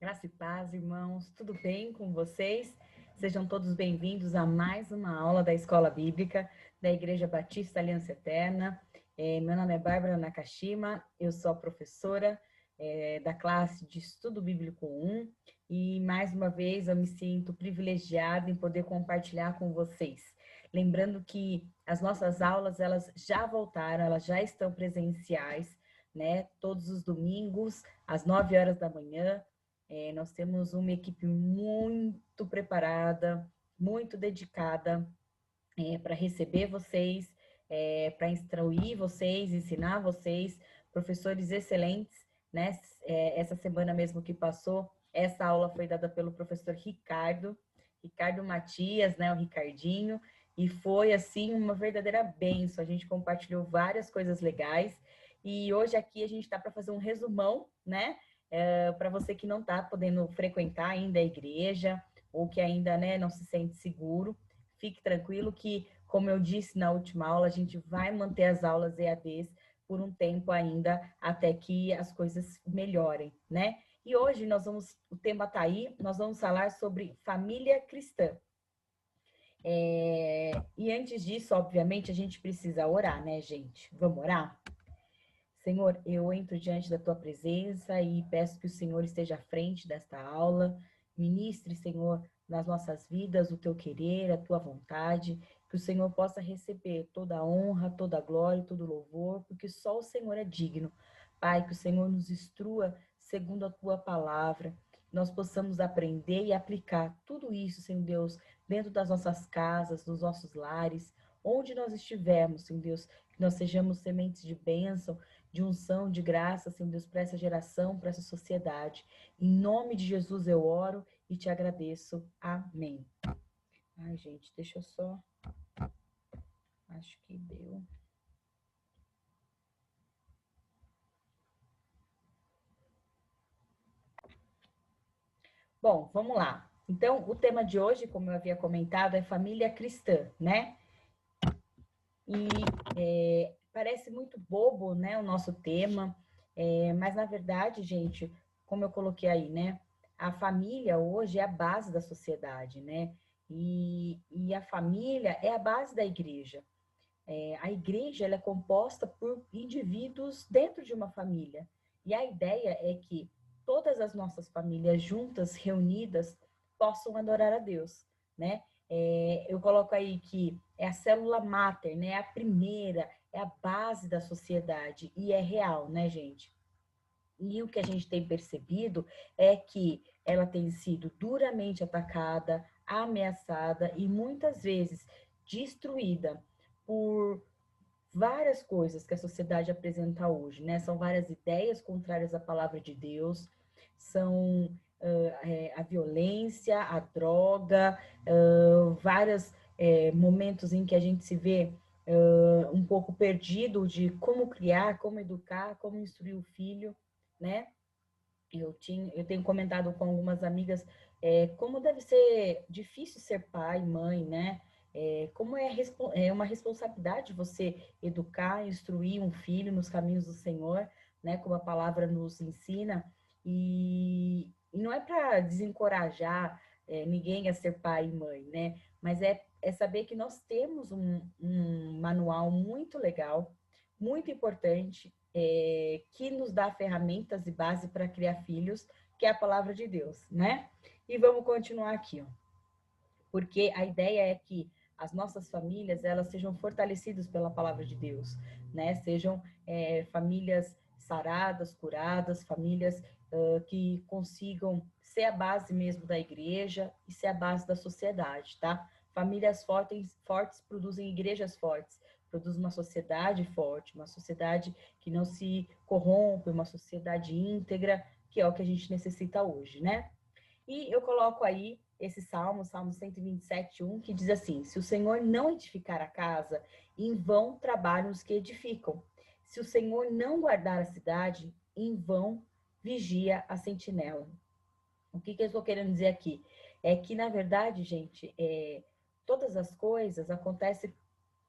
Graça e paz, irmãos, tudo bem com vocês? Sejam todos bem-vindos a mais uma aula da Escola Bíblica da Igreja Batista Aliança Eterna. Meu nome é Bárbara Nakashima, eu sou a professora da classe de Estudo Bíblico 1 e, mais uma vez, eu me sinto privilegiada em poder compartilhar com vocês. Lembrando que as nossas aulas, elas já voltaram, elas já estão presenciais, né? Todos os domingos, às 9 horas da manhã. Nós temos uma equipe muito preparada, muito dedicada para receber vocês, para instruir vocês, ensinar vocês, professores excelentes, né? Essa semana mesmo que passou, essa aula foi dada pelo professor Ricardo Matias, né? O Ricardinho, e foi, assim, uma verdadeira bênção. A gente compartilhou várias coisas legais, e hoje aqui a gente está para fazer um resumão, né? Para você que não está podendo frequentar ainda a igreja, ou que ainda, né, não se sente seguro, fique tranquilo que, como eu disse na última aula, a gente vai manter as aulas EADs por um tempo ainda, até que as coisas melhorem, né? E hoje o tema tá aí, nós vamos falar sobre família cristã. E antes disso, obviamente, a gente precisa orar, né, gente? Vamos orar? Senhor, eu entro diante da tua presença e peço que o Senhor esteja à frente desta aula. Ministre, Senhor, nas nossas vidas o teu querer, a tua vontade, que o Senhor possa receber toda a honra, toda a glória, todo o louvor, porque só o Senhor é digno. Pai, que o Senhor nos instrua segundo a tua palavra, nós possamos aprender e aplicar tudo isso, Senhor Deus, dentro das nossas casas, dos nossos lares, onde nós estivermos, Senhor Deus, que nós sejamos sementes de bênção, de unção, de graça, Senhor Deus, para essa geração, para essa sociedade. Em nome de Jesus eu oro e te agradeço. Amém. Ai, gente, deixa eu só... Acho que deu. Bom, vamos lá. Então, o tema de hoje, como eu havia comentado, é família cristã, né? E parece muito bobo, né, o nosso tema, mas na verdade, gente, como eu coloquei aí, né, a família hoje é a base da sociedade, né? E a família é a base da igreja. A igreja ela é composta por indivíduos dentro de uma família. E a ideia é que todas as nossas famílias juntas, reunidas, possam adorar a Deus, né? Eu coloco aí que é a célula máter, né? A primeira, é a base da sociedade e é real, né, gente? E o que a gente tem percebido é que ela tem sido duramente atacada, ameaçada e muitas vezes destruída por várias coisas que a sociedade apresenta hoje, né? São várias ideias contrárias à palavra de Deus, são a violência, a droga, vários momentos em que a gente se vê um pouco perdido de como criar, como educar, como instruir o filho, né? Eu tenho comentado com algumas amigas como deve ser difícil ser pai, mãe, né? Como é uma responsabilidade você educar, instruir um filho nos caminhos do Senhor, né? Como a palavra nos ensina. E não é para desencorajar ninguém a ser pai e mãe, né? Mas é saber que nós temos um manual muito legal, muito importante, que nos dá ferramentas e base para criar filhos, que é a palavra de Deus, né? E vamos continuar aqui, ó. Porque a ideia é que as nossas famílias elas sejam fortalecidas pela palavra de Deus, né? Sejam famílias saradas, curadas, famílias que consigam ser a base mesmo da igreja e ser a base da sociedade, tá? Famílias fortes produzem igrejas fortes, produz uma sociedade forte, uma sociedade que não se corrompe, uma sociedade íntegra, que é o que a gente necessita hoje, né? E eu coloco aí esse Salmo 127:1, que diz assim: se o Senhor não edificar a casa, em vão trabalham os que edificam. Se o Senhor não guardar a cidade, em vão vigia a sentinela. O que eu estou querendo dizer aqui? É que, na verdade, gente, todas as coisas acontecem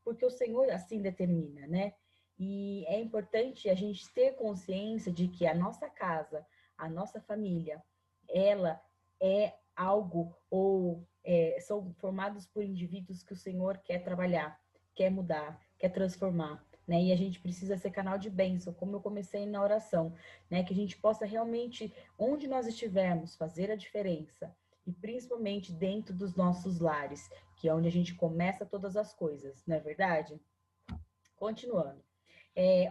porque o Senhor assim determina, né? E é importante a gente ter consciência de que a nossa casa, a nossa família, ela é algo ou são formados por indivíduos que o Senhor quer trabalhar, quer mudar, quer transformar, né? E a gente precisa ser canal de bênção, como eu comecei na oração, né? Que a gente possa realmente, onde nós estivermos, fazer a diferença. E principalmente dentro dos nossos lares, que é onde a gente começa todas as coisas, não é verdade? Continuando.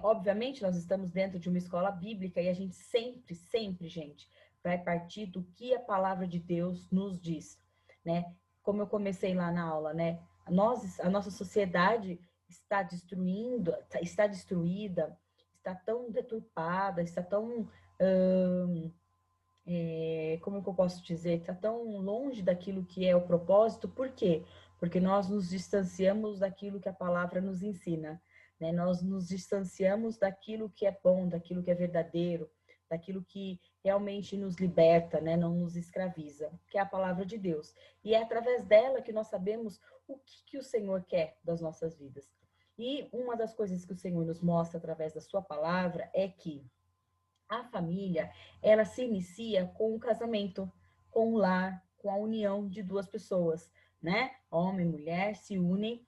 Obviamente, nós estamos dentro de uma escola bíblica e a gente sempre, sempre, gente, vai partir do que a palavra de Deus nos diz, né? Como eu comecei lá na aula, né? A nossa sociedade está destruindo, está destruída, está tão deturpada, está tão, como é que eu posso dizer, está tão longe daquilo que é o propósito. Por quê? Porque nós nos distanciamos daquilo que a palavra nos ensina, né? Nós nos distanciamos daquilo que é bom, daquilo que é verdadeiro, daquilo que realmente nos liberta, né? Não nos escraviza, que é a palavra de Deus. E é através dela que nós sabemos o que o Senhor quer das nossas vidas. E uma das coisas que o Senhor nos mostra através da sua palavra é que a família, ela se inicia com o casamento, com o lar, com a união de duas pessoas, né? Homem e mulher se unem,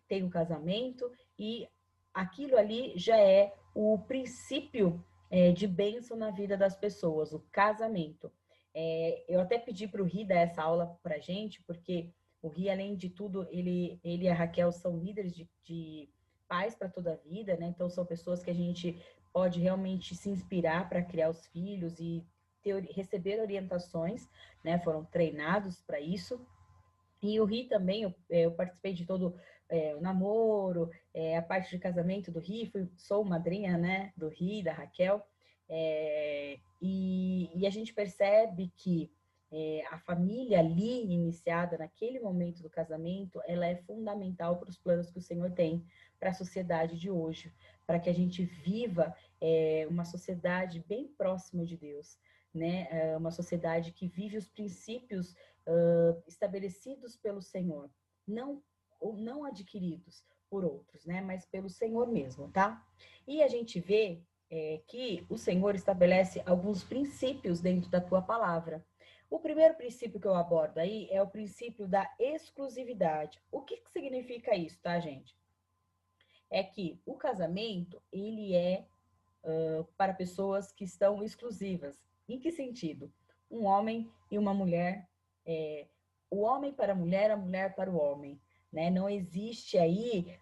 tem o casamento e aquilo ali já é o princípio de bênção na vida das pessoas, o casamento. Eu até pedi para o Ri dar essa aula para gente, porque o Ri, além de tudo, ele e a Raquel são líderes de pais para toda a vida, né? Então são pessoas que a gente pode realmente se inspirar para criar os filhos e receber orientações, né? Foram treinados para isso. E o Ri também, eu participei de todo o namoro, a parte de casamento do Ri, sou madrinha, né, do Ri, da Raquel, e a gente percebe que a família ali iniciada naquele momento do casamento, ela é fundamental para os planos que o Senhor tem para a sociedade de hoje, para que a gente viva uma sociedade bem próxima de Deus, né? Uma sociedade que vive os princípios estabelecidos pelo Senhor, não adquiridos por outros, né? Mas pelo Senhor mesmo, tá? E a gente vê que o Senhor estabelece alguns princípios dentro da tua palavra. O primeiro princípio que eu abordo aí é o princípio da exclusividade. O que significa isso, tá, gente? É que o casamento, ele é para pessoas que estão exclusivas. Em que sentido? Um homem e uma mulher, o homem para a mulher para o homem, né? Não existe aí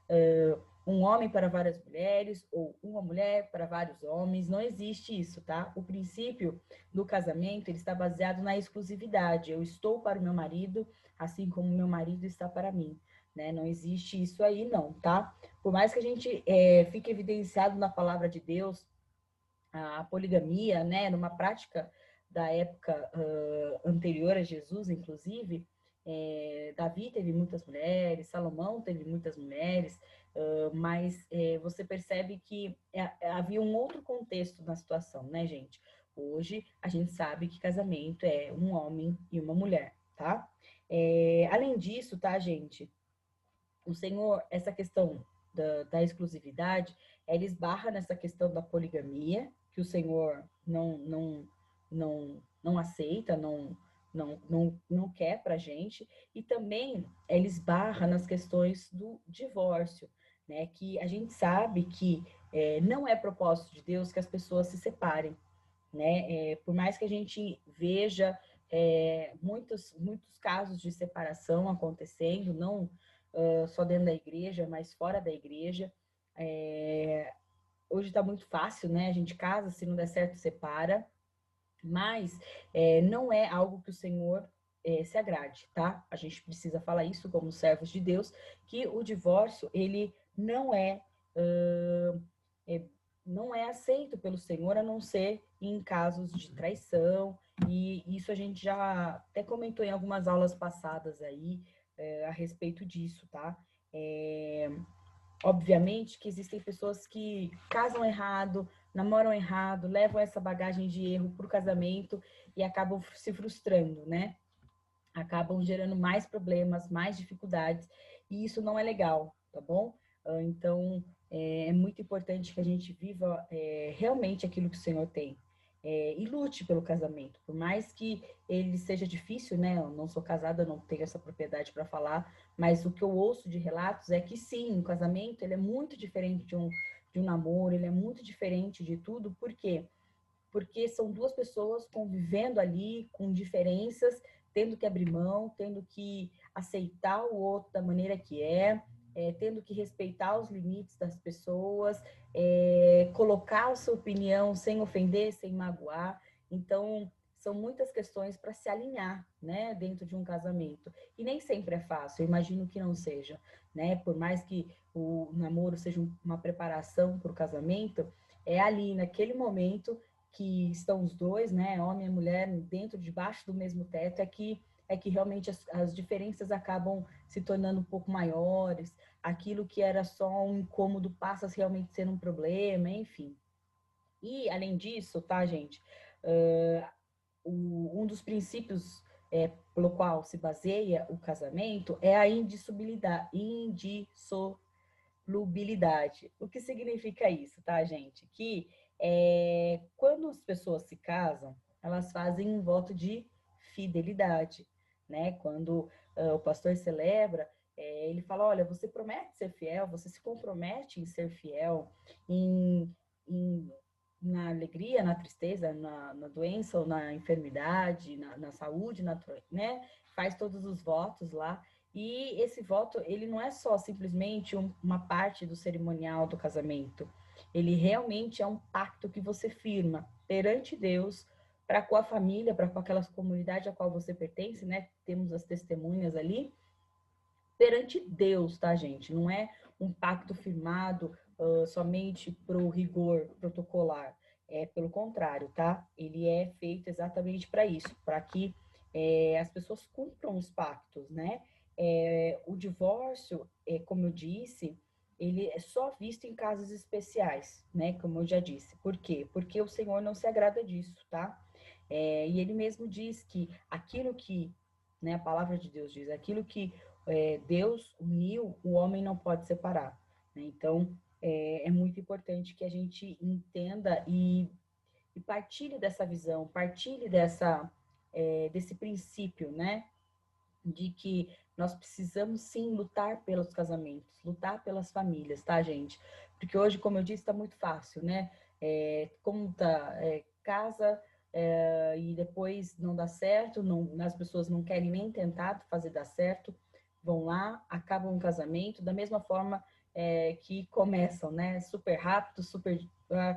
um homem para várias mulheres ou uma mulher para vários homens, não existe isso, tá? O princípio do casamento, ele está baseado na exclusividade. Eu estou para o meu marido, assim como o meu marido está para mim. Né? Não existe isso aí, não, tá? Por mais que a gente fique evidenciado na palavra de Deus, a poligamia, né, numa prática da época anterior a Jesus, inclusive, Davi teve muitas mulheres, Salomão teve muitas mulheres, mas você percebe que havia um outro contexto na situação, né, gente? Hoje a gente sabe que casamento é um homem e uma mulher, tá? Além disso, tá, gente? O Senhor, essa questão da exclusividade, ela esbarra nessa questão da poligamia, que o Senhor não aceita, não quer para a gente, e também ela esbarra nas questões do divórcio, né? Que a gente sabe que não é propósito de Deus que as pessoas se separem, né? Por mais que a gente veja muitos casos de separação acontecendo, não só dentro da igreja, mas fora da igreja. Hoje está muito fácil, né? A gente casa, se não der certo, separa. Mas não é algo que o Senhor se agrade, tá? A gente precisa falar isso como servos de Deus, que o divórcio, ele é, não é aceito pelo Senhor, a não ser em casos de traição, e isso a gente já até comentou em algumas aulas passadas aí, a respeito disso, tá? Obviamente que existem pessoas que casam errado, namoram errado, levam essa bagagem de erro para o casamento e acabam se frustrando, né? Acabam gerando mais problemas, mais dificuldades, e isso não é legal, tá bom? Então, é muito importante que a gente viva realmente aquilo que o Senhor tem. e lute pelo casamento. Por mais que ele seja difícil, né? Eu não sou casada, não tenho essa propriedade para falar, mas o que eu ouço de relatos é que sim, o casamento ele é muito diferente de um namoro, ele é muito diferente de tudo. Por quê? Porque são duas pessoas convivendo ali com diferenças, tendo que abrir mão, tendo que aceitar o outro da maneira que tendo que respeitar os limites das pessoas, colocar a sua opinião sem ofender, sem magoar. Então, são muitas questões para se alinhar, né, dentro de um casamento. E nem sempre é fácil, eu imagino que não seja, né? Por mais que o namoro seja uma preparação para o casamento, é ali, naquele momento, que estão os dois, né, homem e mulher, dentro, debaixo do mesmo teto, é que realmente as diferenças acabam se tornando um pouco maiores, aquilo que era só um incômodo passa a realmente ser um problema, enfim. E, além disso, tá, gente, um dos princípios pelo qual se baseia o casamento é a indissolubilidade. O que significa isso, tá, gente? Que quando as pessoas se casam, elas fazem um voto de fidelidade, né? Quando o pastor celebra, ele fala, olha, você promete ser fiel, você se compromete em ser fiel, em, em na alegria, na tristeza, na doença ou na enfermidade, na saúde, né? Faz todos os votos lá. E esse voto, ele não é só simplesmente uma parte do cerimonial do casamento. Ele realmente é um pacto que você firma perante Deus, para com a família, para com aquela comunidade a qual você pertence, né? Temos as testemunhas ali, perante Deus, tá, gente? Não é um pacto firmado somente para o rigor protocolar. É pelo contrário, tá? Ele é feito exatamente para isso, para que as pessoas cumpram os pactos, né? O divórcio, como eu disse, ele é só visto em casos especiais, né? Como eu já disse. Por quê? Porque o Senhor não se agrada disso, tá? E ele mesmo diz que aquilo que, né, a palavra de Deus diz, aquilo que Deus uniu, o homem não pode separar, né? Então, é muito importante que a gente entenda e partilhe dessa visão, partilhe desse princípio, né? De que nós precisamos sim lutar pelos casamentos, lutar pelas famílias, tá, gente? Porque hoje, como eu disse, está muito fácil, né? Como tá, casa e depois não dá certo, não, as pessoas não querem nem tentar fazer dar certo, vão lá, acabam o casamento, da mesma forma que começam, né? Super rápido, super,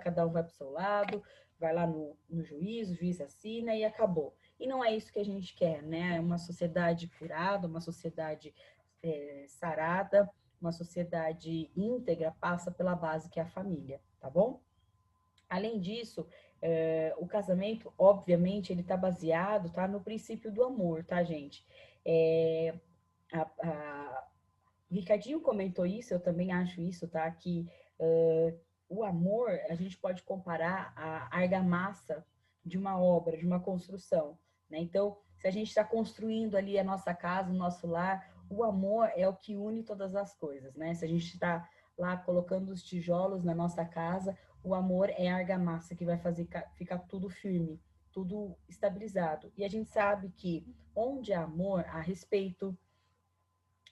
cada um vai para o seu lado, vai lá no juiz, o juiz assina e acabou. E não é isso que a gente quer, né? Uma sociedade curada, uma sociedade sarada, uma sociedade íntegra passa pela base que é a família, tá bom? Além disso, o casamento, obviamente, ele está baseado, tá, no princípio do amor, tá, gente? É, o Ricardinho comentou isso, eu também acho isso, tá? Que o amor, a gente pode comparar a argamassa de uma obra, de uma construção, né? Então, se a gente está construindo ali a nossa casa, o nosso lar, o amor é o que une todas as coisas, né? Se a gente está lá colocando os tijolos na nossa casa, o amor é a argamassa que vai fazer ficar tudo firme, tudo estabilizado. E a gente sabe que onde há amor, há respeito,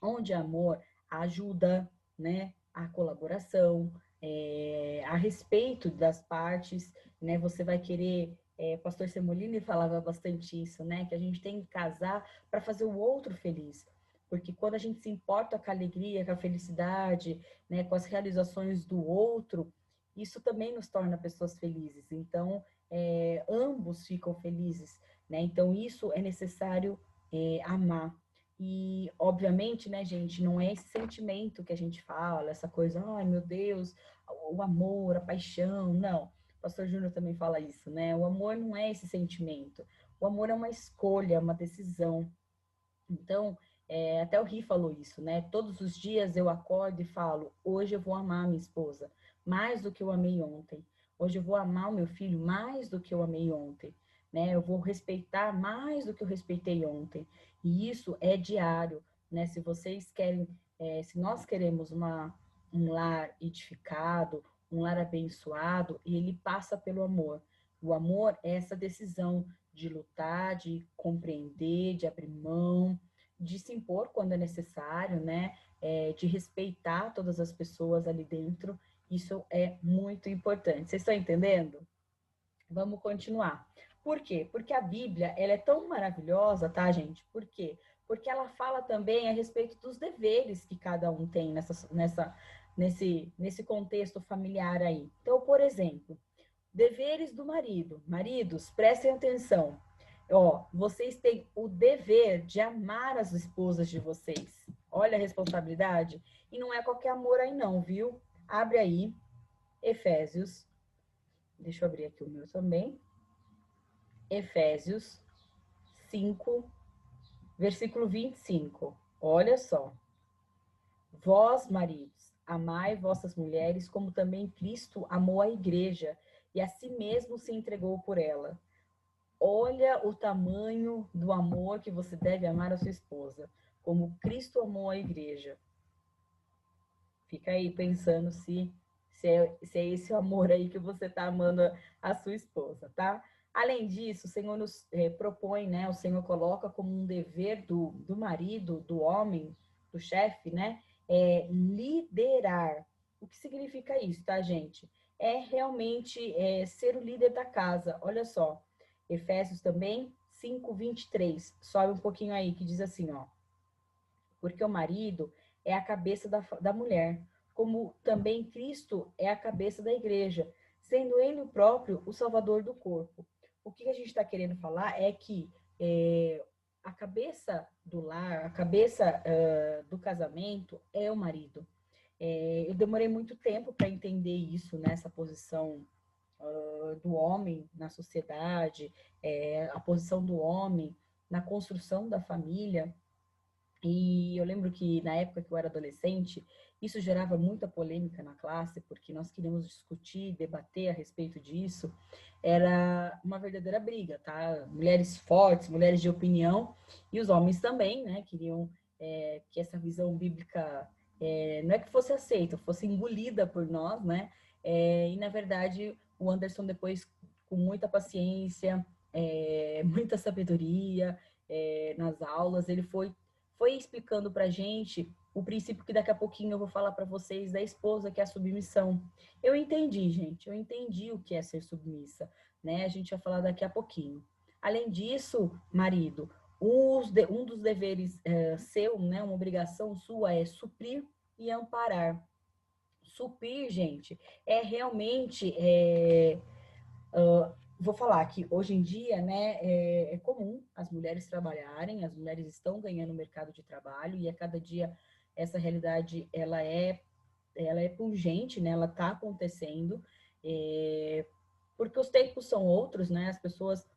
onde há amor, há ajuda, né? A colaboração, a respeito das partes, né? Você vai querer, Pastor Semolini falava bastante isso, né? Que a gente tem que casar para fazer o outro feliz. Porque quando a gente se importa com a alegria, com a felicidade, né, com as realizações do outro, isso também nos torna pessoas felizes. Então, ambos ficam felizes, né? Então, isso é necessário amar. E, obviamente, né, gente, não é esse sentimento que a gente fala, essa coisa, ai meu Deus, o amor, a paixão, não. O pastor Júnior também fala isso, né? O amor não é esse sentimento. O amor é uma escolha, uma decisão. Então, até o Ri falou isso, né? Todos os dias eu acordo e falo, hoje eu vou amar minha esposa mais do que eu amei ontem. Hoje eu vou amar o meu filho mais do que eu amei ontem, né? Eu vou respeitar mais do que eu respeitei ontem. E isso é diário, né? Se vocês querem, se nós queremos um lar edificado, um lar abençoado, ele passa pelo amor. O amor é essa decisão de lutar, de compreender, de abrir mão, de se impor quando é necessário, né? De respeitar todas as pessoas ali dentro. Isso é muito importante. Vocês estão entendendo? Vamos continuar. Por quê? Porque a Bíblia, ela é tão maravilhosa, tá, gente? Por quê? Porque ela fala também a respeito dos deveres que cada um tem nesse contexto familiar aí. Então, por exemplo, deveres do marido. Maridos, prestem atenção. Ó, vocês têm o dever de amar as esposas de vocês. Olha a responsabilidade. E não é qualquer amor aí não, viu? Abre aí, Efésios. Deixa eu abrir aqui o meu também. Efésios 5, versículo 25. Olha só. Vós, maridos, amai vossas mulheres, como também Cristo amou a igreja e a si mesmo se entregou por ela. Olha o tamanho do amor que você deve amar a sua esposa, como Cristo amou a igreja. Fica aí pensando se é esse o amor aí que você está amando a sua esposa, tá? Além disso, o Senhor nos propõe, né? O Senhor coloca como um dever do marido, do homem, do chefe, né? Liderar. O que significa isso, tá, gente? É realmente ser o líder da casa. Olha só, Efésios também 5:23. Sobe um pouquinho aí, que diz assim, ó. Porque o marido é a cabeça da mulher, como também Cristo é a cabeça da igreja, sendo ele o próprio o salvador do corpo. O que a gente está querendo falar é que a cabeça do lar, a cabeça do casamento é o marido. Eu demorei muito tempo para entender isso, nessa posição do homem na sociedade, a posição do homem na construção da família. E eu lembro que na época que eu era adolescente, isso gerava muita polêmica na classe, porque nós queríamos discutir, debater a respeito disso. Era uma verdadeira briga, tá? Mulheres fortes, mulheres de opinião, e os homens também, né? Queriam que essa visão bíblica não é que fosse aceita, fosse engolida por nós, né? E na verdade, o Anderson depois, com muita paciência, muita sabedoria, nas aulas, ele foi explicando para a gente o princípio que daqui a pouquinho eu vou falar para vocês da esposa, que é a submissão. Eu entendi, gente, eu entendi o que é ser submissa, né? A gente vai falar daqui a pouquinho. Além disso, marido, um dos deveres seu, né, uma obrigação sua é suprir e amparar. Suprir, gente, é realmente vou falar que hoje em dia, né, é comum as mulheres trabalharem, as mulheres estão ganhando o mercado de trabalho e a cada dia essa realidade ela é pungente, né, ela está acontecendo, porque os tempos são outros, né, as pessoas,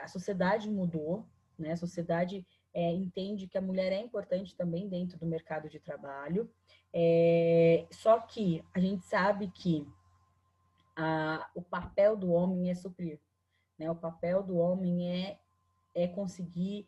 a sociedade mudou, né, a sociedade entende que a mulher é importante também dentro do mercado de trabalho, só que a gente sabe que o papel do homem é suprir, né? O papel do homem é conseguir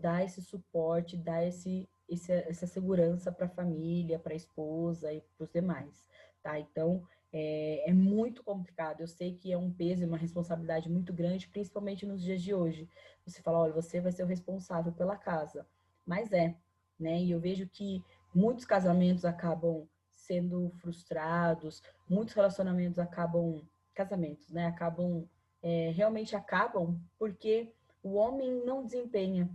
dar esse suporte, dar essa segurança para a família, para a esposa e para os demais, tá? Então, é muito complicado. Eu sei que é um peso e uma responsabilidade muito grande, principalmente nos dias de hoje. Você fala, olha, você vai ser o responsável pela casa. Mas né? E eu vejo que muitos casamentos acabam sendo frustrados, muitos relacionamentos casamentos, né? Realmente acabam porque o homem não desempenha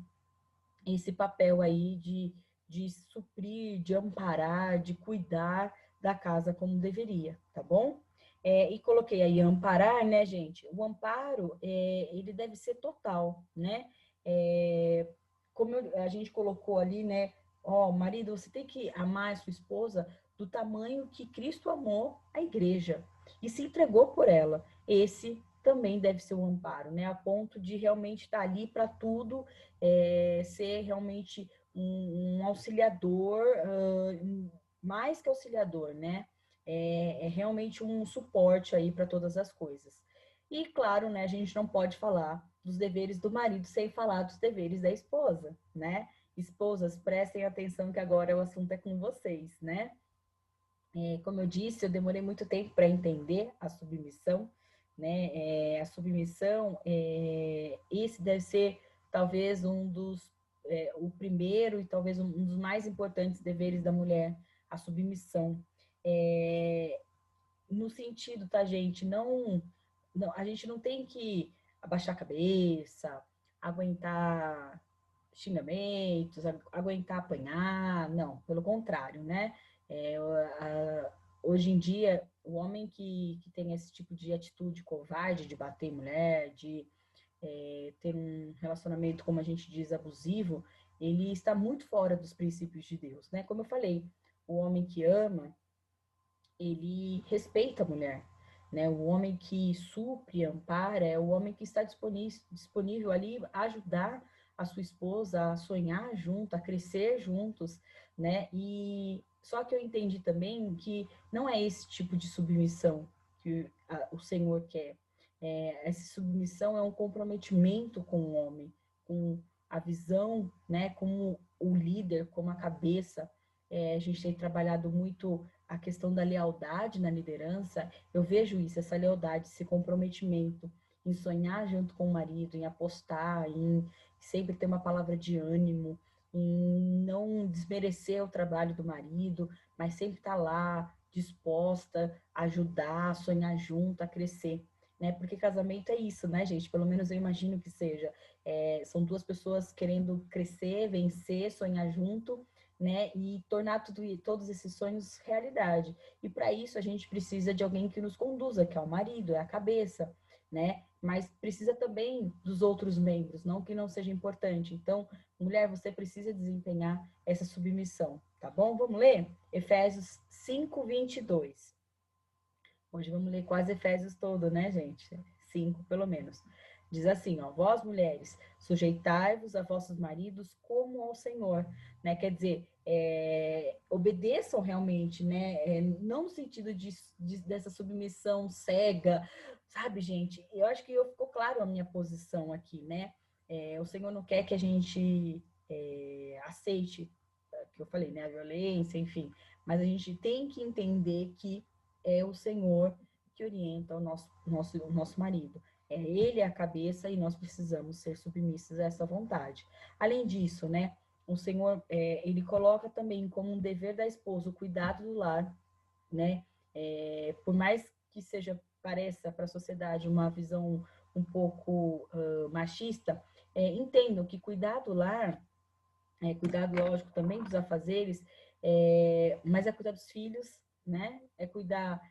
esse papel aí de suprir, de amparar, de cuidar da casa como deveria, tá bom? E coloquei aí amparar, né, gente? O amparo, ele deve ser total, né? Como a gente colocou ali, né? Ó, marido, você tem que amar a sua esposa do tamanho que Cristo amou a igreja e se entregou por ela. Esse também deve ser o amparo, né? A ponto de realmente estar ali para tudo, ser realmente um auxiliador, mais que auxiliador, né? Realmente um suporte aí para todas as coisas. E claro, né, a gente não pode falar dos deveres do marido sem falar dos deveres da esposa, né? Esposas, prestem atenção que agora o assunto é com vocês, né? Como eu disse, eu demorei muito tempo para entender a submissão, né? A submissão, esse deve ser talvez o primeiro e talvez um dos mais importantes deveres da mulher, a submissão. No sentido, tá, gente? Não, a gente não tem que abaixar a cabeça, aguentar xingamentos, aguentar apanhar, não, pelo contrário, né? Hoje em dia, o homem que tem esse tipo de atitude covarde de bater em mulher, de ter um relacionamento, como a gente diz, abusivo, ele está muito fora dos princípios de Deus, né? Como eu falei, o homem que ama, ele respeita a mulher, né? O homem que supre, ampara, é o homem que está disponível ali a ajudar a sua esposa a sonhar junto, a crescer juntos, né? E só que eu entendi também que não é esse tipo de submissão que o Senhor quer. Essa submissão é um comprometimento com o homem, com a visão, né? Como o líder, como a cabeça. A gente tem trabalhado muito a questão da lealdade na liderança. Eu vejo isso, essa lealdade, esse comprometimento em sonhar junto com o marido, em apostar, em sempre ter uma palavra de ânimo, em não desmerecer o trabalho do marido, mas sempre estar lá, disposta a ajudar, a sonhar junto, a crescer. Né? Porque casamento é isso, né, gente? Pelo menos eu imagino que seja. São duas pessoas querendo crescer, vencer, sonhar junto, né? E tornar todos esses sonhos realidade. E para isso a gente precisa de alguém que nos conduza, que é o marido, é a cabeça, né? Mas precisa também dos outros membros, não que não seja importante. Então, mulher, você precisa desempenhar essa submissão, tá bom? Vamos ler? Efésios 5:22. Hoje vamos ler quase Efésios todo, né, gente? 5, pelo menos. Diz assim, ó, vós mulheres, sujeitai-vos a vossos maridos como ao Senhor, né? Quer dizer, obedeçam realmente, né? Não no sentido dessa submissão cega, sabe, gente? Eu acho que ficou claro a minha posição aqui, né? O Senhor não quer que a gente aceite, que eu falei, né? A violência, enfim. Mas a gente tem que entender que é o Senhor que orienta o nosso marido. Ele é a cabeça e nós precisamos ser submissos a essa vontade. Além disso, né, o Senhor, ele coloca também como um dever da esposa o cuidado do lar, né? Por mais que pareça para a sociedade uma visão um pouco machista, entendam que cuidar do lar, cuidar, lógico, também dos afazeres, mas é cuidar dos filhos, né? É cuidar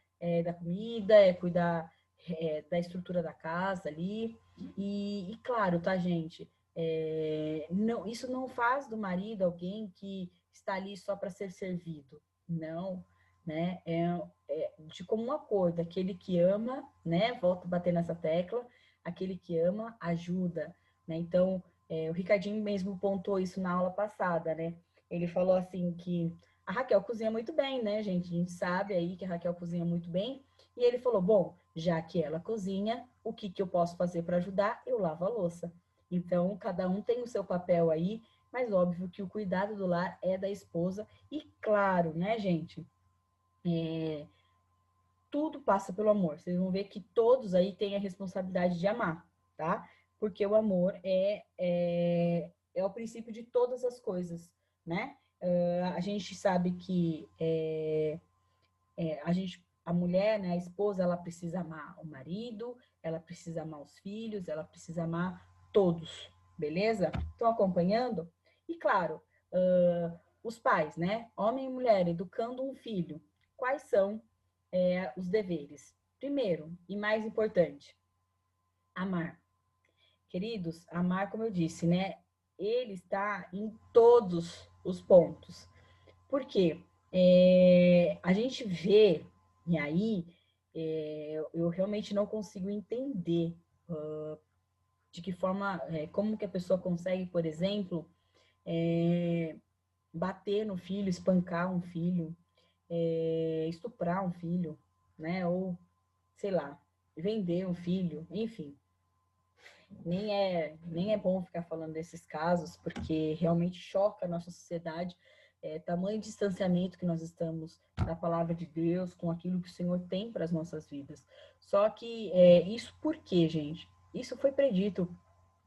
da comida, é cuidar da estrutura da casa ali. E claro, tá, gente? Não, isso não faz do marido alguém que está ali só para ser servido. Não, né? De comum acordo, aquele que ama, né? Volto a bater nessa tecla, aquele que ama ajuda, né? Então, o Ricardinho mesmo pontuou isso na aula passada, né? Ele falou assim que a Raquel cozinha muito bem, né, gente? A gente sabe aí que a Raquel cozinha muito bem. E ele falou, bom, já que ela cozinha, o que eu posso fazer para ajudar? Eu lavo a louça. Então, cada um tem o seu papel aí, mas óbvio que o cuidado do lar é da esposa. E claro, né, gente? Tudo passa pelo amor. Vocês vão ver que todos aí têm a responsabilidade de amar, tá? Porque o amor é o princípio de todas as coisas, né? A gente sabe que a mulher, né, a esposa, ela precisa amar o marido, ela precisa amar os filhos, ela precisa amar todos, beleza? Estão acompanhando? E claro, os pais, né? Homem e mulher educando um filho. Quais são os deveres? Primeiro, e mais importante, amar. Queridos, amar, como eu disse, né? Ele está em todos os pontos. Por quê? A gente vê, e aí eu realmente não consigo entender de que forma, como que a pessoa consegue, por exemplo, bater no filho, espancar um filho, estuprar um filho, né? Ou, sei lá, vender um filho, enfim. Nem é bom ficar falando desses casos, porque realmente choca a nossa sociedade tamanho distanciamento que nós estamos da palavra de Deus, com aquilo que o Senhor tem para as nossas vidas. Só que isso por quê, gente? Isso foi predito,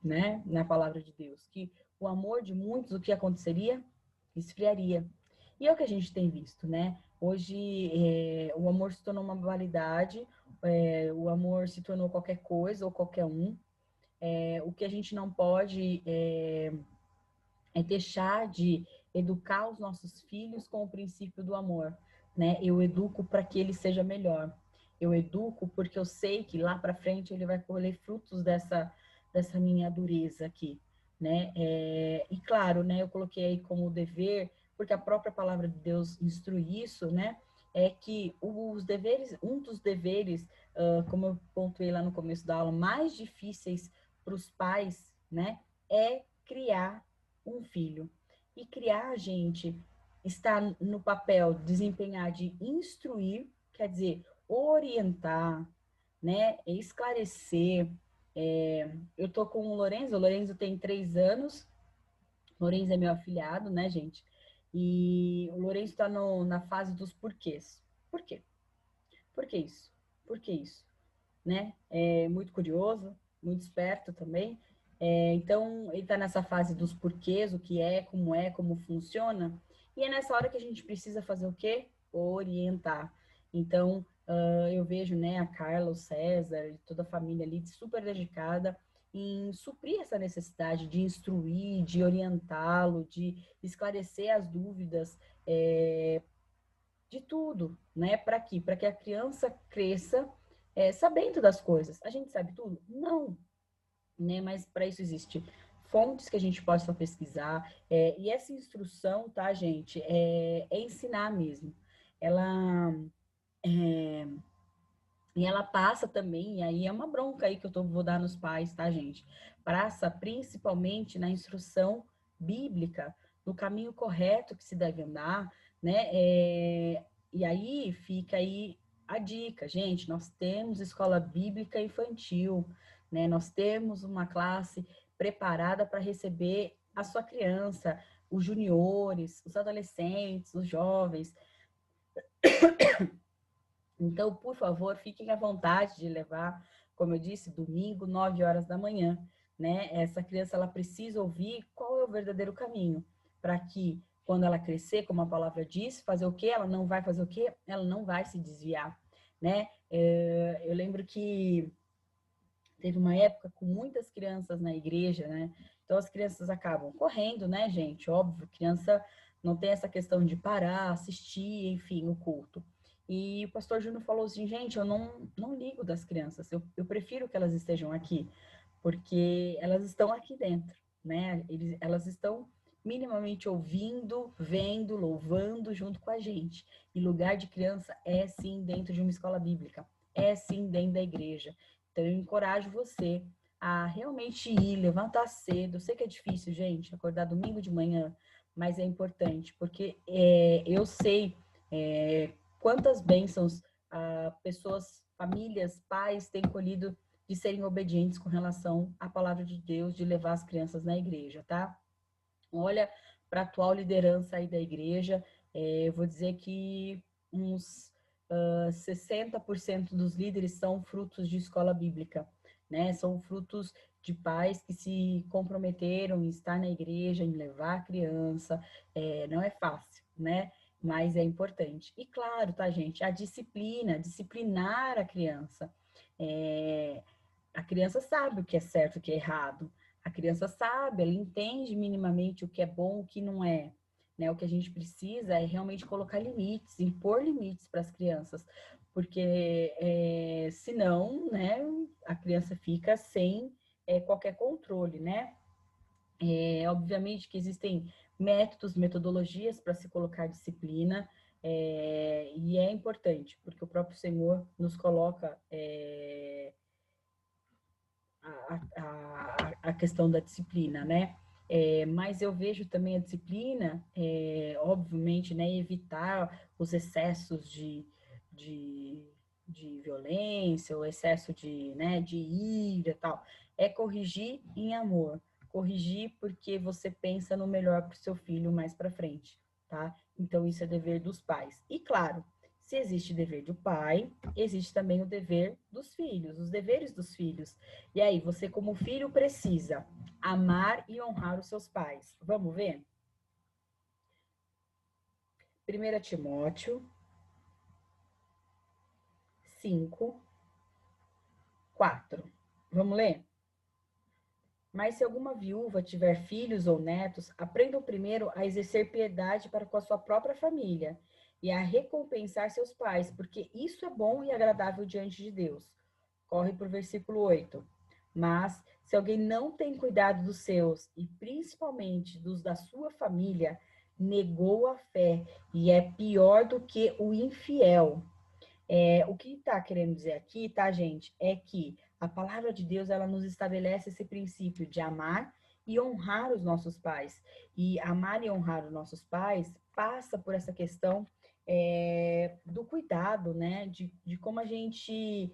né, na palavra de Deus, que o amor de muitos, o que aconteceria? Esfriaria. E é o que a gente tem visto, né? Hoje, o amor se tornou uma validade, o amor se tornou qualquer coisa ou qualquer um. O que a gente não pode é deixar de educar os nossos filhos com o princípio do amor, né? Eu educo para que ele seja melhor. Eu educo porque eu sei que lá para frente ele vai colher frutos dessa minha dureza aqui, né? E claro, né? Eu coloquei aí como dever, porque a própria palavra de Deus instrui isso, né? É que os deveres, um dos deveres, como eu pontuei lá no começo da aula, mais difíceis para os pais, né? É criar um filho. E criar, gente, está no papel desempenhar de instruir, quer dizer, orientar, né, esclarecer. Eu tô com o Lorenzo tem 3 anos, o Lorenzo é meu afilhado, né, gente? E o Lorenzo está na fase dos porquês. Por quê? Por que isso? Por que isso? Né? É muito curioso, muito esperto também. Então, ele está nessa fase dos porquês, o que é, como funciona. E é nessa hora que a gente precisa fazer o quê? Orientar. Então, eu vejo, né, a Carla, o César, e toda a família ali super dedicada em suprir essa necessidade de instruir, de orientá-lo, de esclarecer as dúvidas, de tudo, né? Para quê? Para que a criança cresça sabendo das coisas. A gente sabe tudo? Não, né? Mas para isso existe fontes que a gente possa pesquisar. E essa instrução, tá, gente? É ensinar mesmo. Ela e ela passa também, e aí é uma bronca aí que vou dar nos pais, tá, gente? Passa principalmente na instrução bíblica, no caminho correto que se deve andar, né? E aí fica aí a dica, gente, nós temos escola bíblica infantil, né? Nós temos uma classe preparada para receber a sua criança, os juniores, os adolescentes, os jovens. Então, por favor, fiquem à vontade de levar, como eu disse, domingo, 9 horas da manhã, né? Essa criança, ela precisa ouvir qual é o verdadeiro caminho, para que, quando ela crescer, como a palavra diz, fazer o quê? Ela não vai fazer o quê? Ela não vai se desviar, né? Eu lembro que teve uma época com muitas crianças na igreja, né? Então, as crianças acabam correndo, né, gente? Óbvio, criança não tem essa questão de parar, assistir, enfim, o culto. E o pastor Júnior falou assim, gente, eu não ligo das crianças, eu prefiro que elas estejam aqui, porque elas estão aqui dentro, né? Elas estão minimamente ouvindo, vendo, louvando junto com a gente. E lugar de criança é sim dentro de uma escola bíblica, é sim dentro da igreja. Então eu encorajo você a realmente ir, levantar cedo. Eu sei que é difícil, gente, acordar domingo de manhã, mas é importante, porque eu sei quantas bênçãos pessoas, famílias, pais têm colhido de serem obedientes com relação à palavra de Deus, de levar as crianças na igreja, tá? Olha para a atual liderança aí da igreja, eu vou dizer que uns 60% dos líderes são frutos de escola bíblica, né? São frutos de pais que se comprometeram em estar na igreja, em levar a criança. Não é fácil, né? Mas é importante. E claro, tá, gente? A disciplina, disciplinar a criança. A criança sabe o que é certo e o que é errado. A criança sabe, ela entende minimamente o que é bom, o que não é. Né? O que a gente precisa é realmente colocar limites, impor limites para as crianças, porque senão, né, a criança fica sem qualquer controle, né? Obviamente que existem métodos, metodologias para se colocar disciplina, e é importante, porque o próprio Senhor nos coloca a questão da disciplina, né? Mas eu vejo também a disciplina, obviamente, né, evitar os excessos de, de violência, o excesso né, de ira e tal. É corrigir em amor. Corrigir porque você pensa no melhor para o seu filho mais para frente, tá? Então, isso é dever dos pais. E, claro, se existe dever do pai, existe também o dever dos filhos, os deveres dos filhos. E aí, você como filho precisa amar e honrar os seus pais. Vamos ver? 1 Timóteo 5, 4. Vamos ler? Mas se alguma viúva tiver filhos ou netos, aprendam primeiro a exercer piedade para com a sua própria família e a recompensar seus pais, porque isso é bom e agradável diante de Deus. Corre para o versículo 8. Mas se alguém não tem cuidado dos seus, e principalmente dos da sua família, negou a fé e é pior do que o infiel. O que está querendo dizer aqui, tá, gente, é que a palavra de Deus, ela nos estabelece esse princípio de amar e honrar os nossos pais. E amar e honrar os nossos pais passa por essa questão do cuidado, né? De como a gente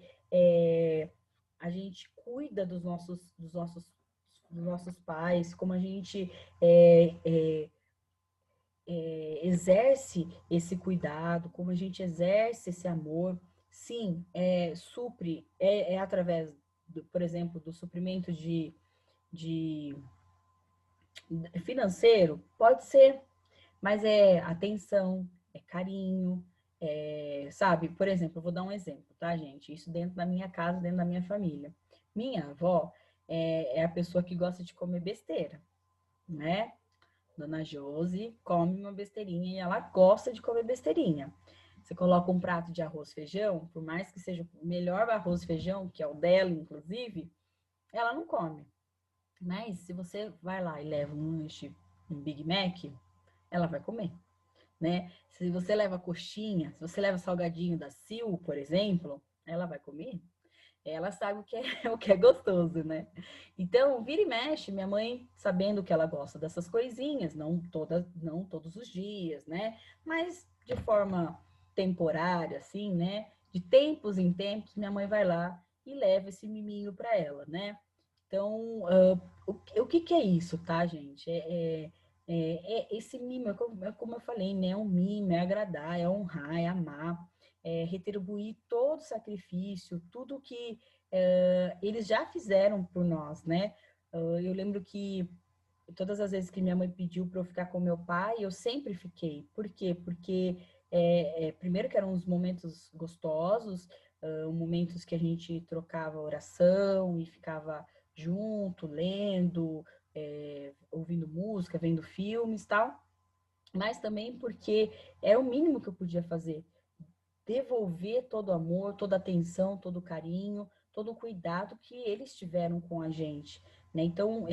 cuida dos nossos pais, como a gente exerce esse cuidado, como a gente exerce esse amor. Sim, supre, através, por exemplo, do suprimento de financeiro, pode ser, mas é atenção, é carinho, sabe? Por exemplo, eu vou dar um exemplo, tá, gente? Isso dentro da minha casa, dentro da minha família. Minha avó é a pessoa que gosta de comer besteira, né? Dona Josi come uma besteirinha e ela gosta de comer besteirinha. Você coloca um prato de arroz e feijão, por mais que seja o melhor arroz e feijão, que é o dela, inclusive, ela não come. Mas se você vai lá e leva um lanche, um Big Mac, ela vai comer, né? Se você leva coxinha, se você leva salgadinho da Sil, por exemplo, ela vai comer. Ela sabe o que é, o que é gostoso, né? Então, vira e mexe, minha mãe, sabendo que ela gosta dessas coisinhas, não todos os dias, né? Mas de forma temporária, assim, né? De tempos em tempos, minha mãe vai lá e leva esse miminho para ela, né? Então, o que é isso, tá, gente? Esse mimo, como eu falei, né? É um mimo, é agradar, é honrar, é amar, é retribuir todo o sacrifício, tudo que eles já fizeram por nós, né? Eu lembro que todas as vezes que minha mãe pediu para eu ficar com meu pai, eu sempre fiquei. Por quê? Porque primeiro que eram uns momentos gostosos, momentos que a gente trocava oração e ficava junto, lendo, ouvindo música, vendo filmes e tal, mas também porque era o mínimo que eu podia fazer. Devolver todo o amor, toda a atenção, todo o carinho, todo o cuidado que eles tiveram com a gente, né? Então,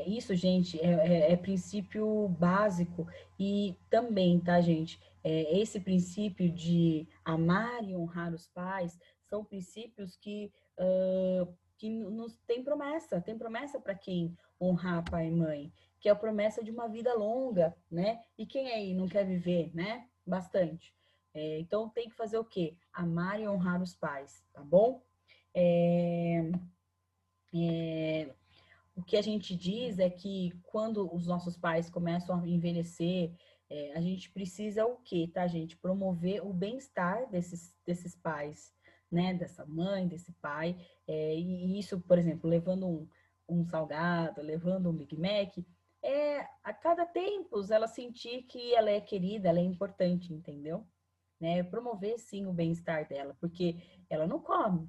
isso, gente, é princípio básico e também, tá, gente? Esse princípio de amar e honrar os pais são princípios que nos tem promessa para quem honrar pai e mãe, que é a promessa de uma vida longa, né? E quem aí não quer viver, né? Bastante. Então tem que fazer o quê? Amar e honrar os pais, tá bom? É, o que a gente diz é que quando os nossos pais começam a envelhecer, a gente precisa o quê, tá, gente? Promover o bem-estar desses pais, né? Dessa mãe, desse pai. E isso, por exemplo, levando um salgado, levando um Big Mac, a cada tempo ela sentir que ela é querida, ela é importante, entendeu? Né? Promover sim o bem-estar dela, porque ela não come,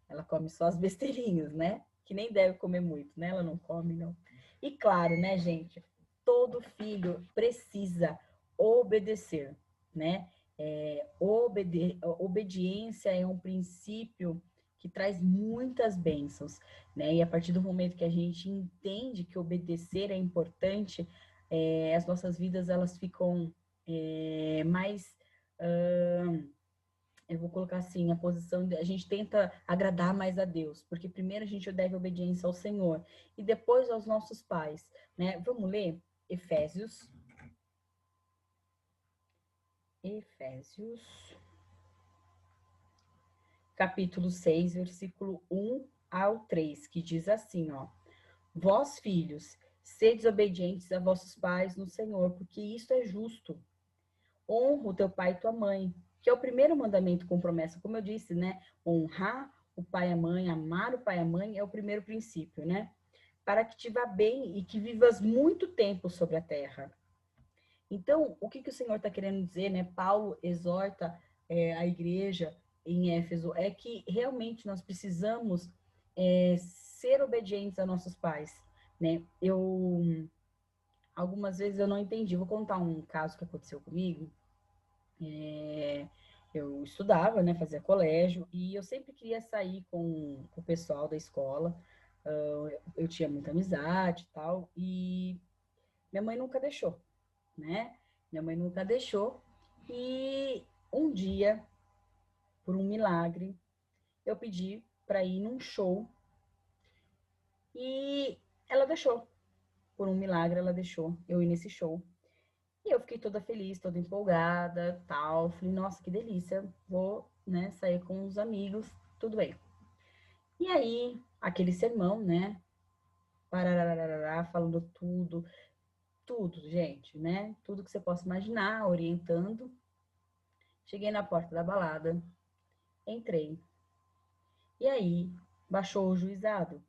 ela come só as besteirinhas, né? Que nem deve comer muito, né? Ela não come, não. E claro, né, gente? Todo filho precisa obedecer, né? Obediência é um princípio que traz muitas bênçãos, né? E a partir do momento que a gente entende que obedecer é importante, as nossas vidas elas ficam mais eu vou colocar assim, a posição de a gente tenta agradar mais a Deus, porque primeiro a gente deve obediência ao Senhor e depois aos nossos pais, né? Vamos ler Efésios, Efésios, capítulo 6, versículo 1 ao 3, que diz assim, ó: Vós, filhos, Sede desobedientes a vossos pais no Senhor, porque isto é justo. Honra o teu pai e tua mãe, que é o primeiro mandamento com promessa, como eu disse, né? Honrar o pai e a mãe, amar o pai e a mãe é o primeiro princípio, né? Para que te vá bem e que vivas muito tempo sobre a terra. Então, o que, que o Senhor está querendo dizer, né? Paulo exorta a igreja em Éfeso, é que realmente nós precisamos ser obedientes a nossos pais, né? Algumas vezes eu não entendi. Vou contar um caso que aconteceu comigo. Eu estudava, né? Fazia colégio e eu sempre queria sair com o pessoal da escola. Eu tinha muita amizade e tal, e minha mãe nunca deixou, né? Minha mãe nunca deixou. E um dia, por um milagre, eu pedi para ir num show e ela deixou. Por um milagre, ela deixou eu ir nesse show. E eu fiquei toda feliz, toda empolgada, tal. Falei, nossa, que delícia, vou, né, sair com os amigos, tudo bem. E aí, aquele sermão, né, parararará, falando tudo, tudo, gente, né, tudo que você possa imaginar, orientando. Cheguei na porta da balada, entrei. E aí, baixou o juizado.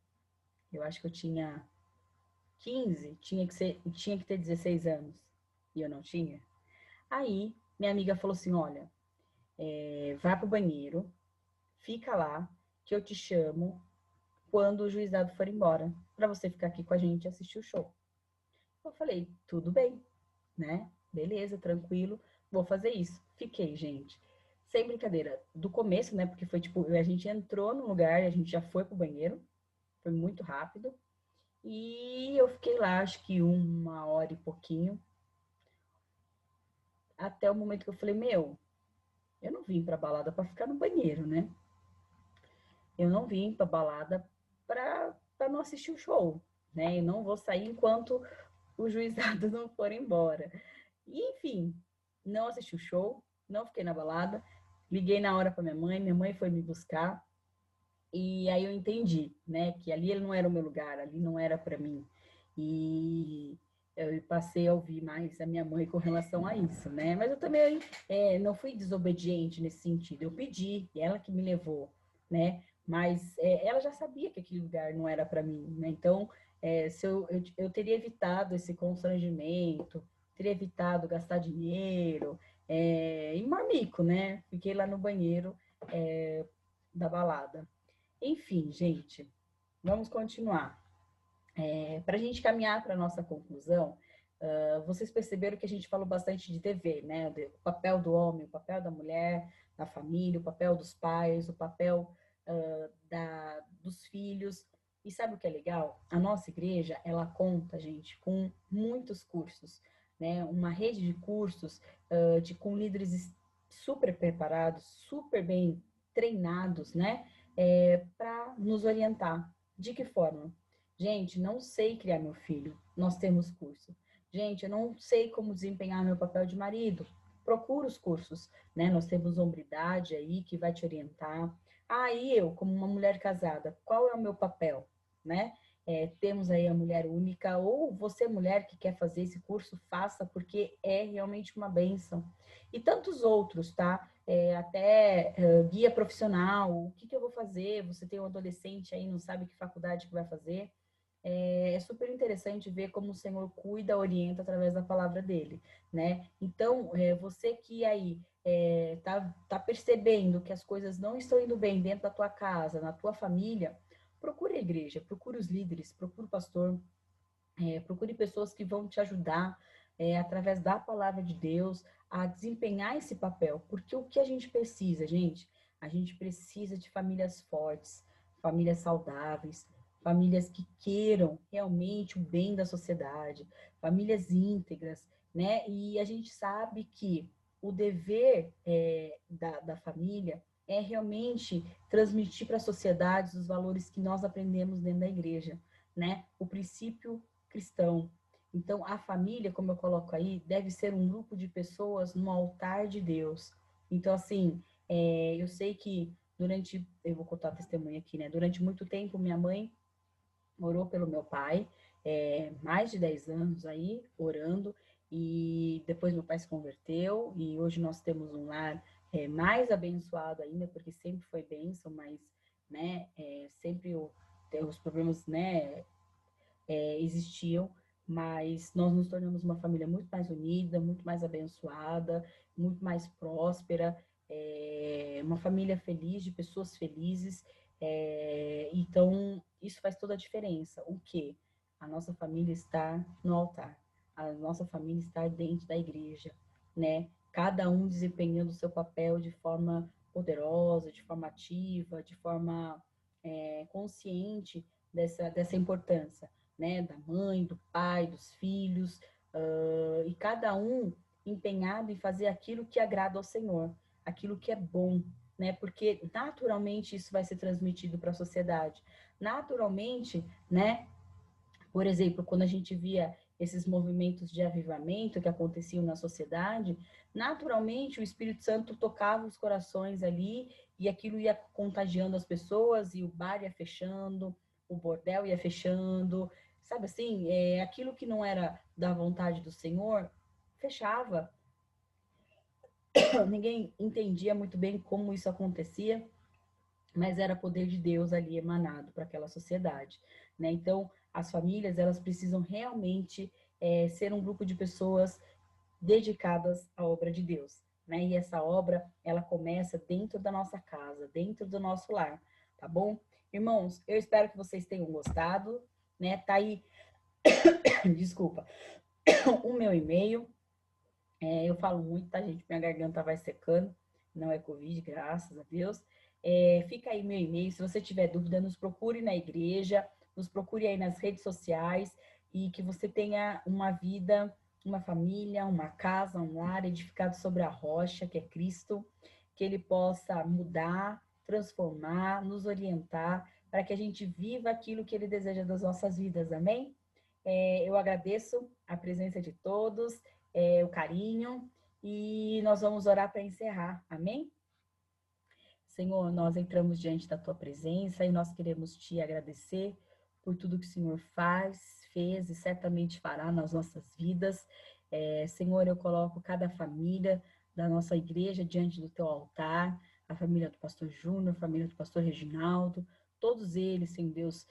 Eu acho que eu tinha 15, tinha que ter 16 anos. E eu não tinha. Aí, minha amiga falou assim, olha, vai pro banheiro, fica lá, que eu te chamo quando o juizado for embora, para você ficar aqui com a gente e assistir o show. Eu falei, tudo bem, né? Beleza, tranquilo, vou fazer isso. Fiquei, gente. Sem brincadeira, do começo, né? Porque foi tipo, a gente entrou no lugar, a gente já foi pro banheiro, foi muito rápido. E eu fiquei lá, acho que 1 hora e pouquinho, até o momento que eu falei, meu, eu não vim pra balada pra ficar no banheiro, né? Eu não vim pra balada pra não assistir o show, né? Eu não vou sair enquanto o juizado não for embora. E, enfim, não assisti o show, não fiquei na balada, liguei na hora para minha mãe foi me buscar, e aí eu entendi, né, que ali ele não era o meu lugar, ali não era para mim. E eu passei a ouvir mais a minha mãe com relação a isso, né? Mas eu também não fui desobediente nesse sentido, eu pedi, e ela que me levou, né? Mas ela já sabia que aquele lugar não era para mim, né? Então, se eu teria evitado esse constrangimento, teria evitado gastar dinheiro, em marmico, né? Fiquei lá no banheiro da balada. Enfim, gente, vamos continuar. Para a gente caminhar para a nossa conclusão, vocês perceberam que a gente falou bastante de dever, né? O papel do homem, o papel da mulher, da família, o papel dos pais, o papel dos filhos. E sabe o que é legal? A nossa igreja, ela conta, gente, com muitos cursos, né? Uma rede de cursos com líderes super preparados, super bem treinados, né? Para nos orientar. De que forma? Gente, não sei criar meu filho. Nós temos curso. Gente, eu não sei como desempenhar meu papel de marido. Procura os cursos, né? Nós temos hombridade aí que vai te orientar. Aí eu, como uma mulher casada, qual é o meu papel, né? Temos aí a mulher única, ou você, mulher que quer fazer esse curso, faça, porque é realmente uma bênção. E tantos outros, tá? Até guia profissional, o que eu vou fazer? Você tem um adolescente aí, não sabe que faculdade que vai fazer? É super interessante ver como o Senhor cuida, orienta através da palavra dele, né? Então, você que aí tá percebendo que as coisas não estão indo bem dentro da tua casa, na tua família, procure a igreja, procure os líderes, procure o pastor, procure pessoas que vão te ajudar através da palavra de Deus a desempenhar esse papel, porque o que a gente precisa, gente? A gente precisa de famílias fortes, famílias saudáveis, famílias que queiram realmente o bem da sociedade, famílias íntegras, né? E a gente sabe que o dever da família é realmente transmitir para a sociedade os valores que nós aprendemos dentro da igreja, né? O princípio cristão. Então, a família, como eu coloco aí, deve ser um grupo de pessoas no altar de Deus. Então, assim, eu sei que eu vou contar testemunho aqui, né? Durante muito tempo, minha mãe orou pelo meu pai, mais de 10 anos aí, orando, e depois meu pai se converteu, e hoje nós temos um lar mais abençoado ainda, porque sempre foi bênção, mas, né, sempre os problemas, né, existiam, mas nós nos tornamos uma família muito mais unida, muito mais abençoada, muito mais próspera, uma família feliz, de pessoas felizes. Então, isso faz toda a diferença. O quê? A nossa família está no altar, a nossa família está dentro da igreja, né? Cada um desempenhando o seu papel de forma poderosa, de forma ativa, de forma consciente dessa importância, né, da mãe, do pai, dos filhos, e cada um empenhado em fazer aquilo que agrada ao Senhor, aquilo que é bom, né, porque naturalmente isso vai ser transmitido para a sociedade. Naturalmente, né, por exemplo, quando a gente via esses movimentos de avivamento que aconteciam na sociedade, naturalmente o Espírito Santo tocava os corações ali e aquilo ia contagiando as pessoas e o bar ia fechando, o bordel ia fechando, sabe assim, aquilo que não era da vontade do Senhor, fechava. Ninguém entendia muito bem como isso acontecia, mas era poder de Deus ali emanado para aquela sociedade, né? Então, as famílias, elas precisam realmente ser um grupo de pessoas dedicadas à obra de Deus, né? E essa obra, ela começa dentro da nossa casa, dentro do nosso lar, tá bom? Irmãos, eu espero que vocês tenham gostado, né? Tá aí, desculpa, o meu e-mail. Eu falo muito, tá, gente? Minha garganta vai secando, não é Covid, graças a Deus. Fica aí meu e-mail. Se você tiver dúvida, nos procure na igreja, nos procure aí nas redes sociais e que você tenha uma vida, uma família, uma casa, um lar edificado sobre a rocha, que é Cristo, que Ele possa mudar, transformar, nos orientar, para que a gente viva aquilo que Ele deseja das nossas vidas, amém? Eu agradeço a presença de todos, o carinho, e nós vamos orar para encerrar, amém? Senhor, nós entramos diante da tua presença e nós queremos te agradecer por tudo que o Senhor faz, fez e certamente fará nas nossas vidas. Senhor, eu coloco cada família da nossa igreja diante do teu altar, a família do pastor Júnior, a família do pastor Reginaldo, todos eles, Senhor Deus,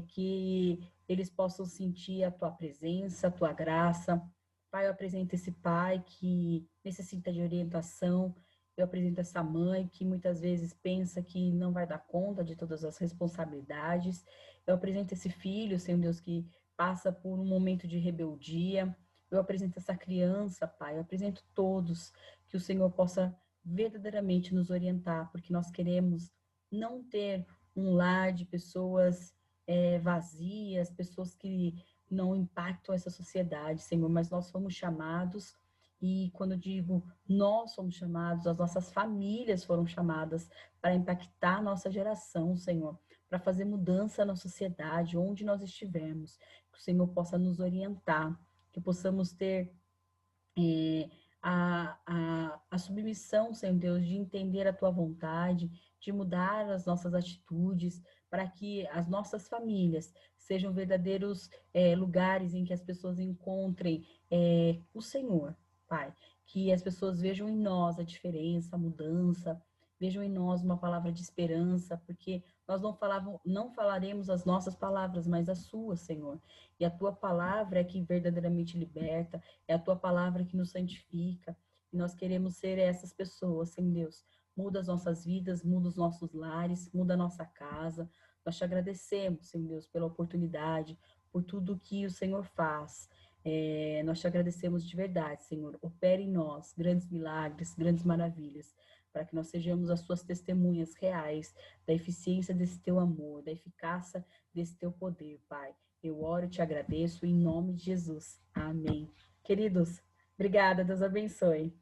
que eles possam sentir a tua presença, a tua graça. Pai, eu apresento esse pai que necessita de orientação, eu apresento essa mãe que muitas vezes pensa que não vai dar conta de todas as responsabilidades. Eu apresento esse filho, Senhor Deus, que passa por um momento de rebeldia. Eu apresento essa criança, Pai. Eu apresento todos, que o Senhor possa verdadeiramente nos orientar, porque nós queremos não ter um lar de pessoas vazias, pessoas que não impactam essa sociedade, Senhor, mas nós fomos chamados. E quando eu digo nós somos chamados, as nossas famílias foram chamadas para impactar a nossa geração, Senhor, para fazer mudança na sociedade, onde nós estivermos, que o Senhor possa nos orientar, que possamos ter a submissão, Senhor Deus, de entender a tua vontade, de mudar as nossas atitudes, para que as nossas famílias sejam verdadeiros lugares em que as pessoas encontrem o Senhor, Pai. Que as pessoas vejam em nós a diferença, a mudança, vejam em nós uma palavra de esperança, porque nós não falaremos as nossas palavras, mas as suas, Senhor. E a tua palavra é que verdadeiramente liberta, é a tua palavra que nos santifica. E nós queremos ser essas pessoas, Senhor Deus. Muda as nossas vidas, muda os nossos lares, muda a nossa casa. Nós te agradecemos, Senhor Deus, pela oportunidade, por tudo que o Senhor faz. Nós te agradecemos de verdade, Senhor. Opere em nós grandes milagres, grandes maravilhas, para que nós sejamos as suas testemunhas reais da eficiência desse teu amor, da eficácia desse teu poder, Pai. Eu oro e te agradeço em nome de Jesus. Amém. Queridos, obrigada. Deus abençoe.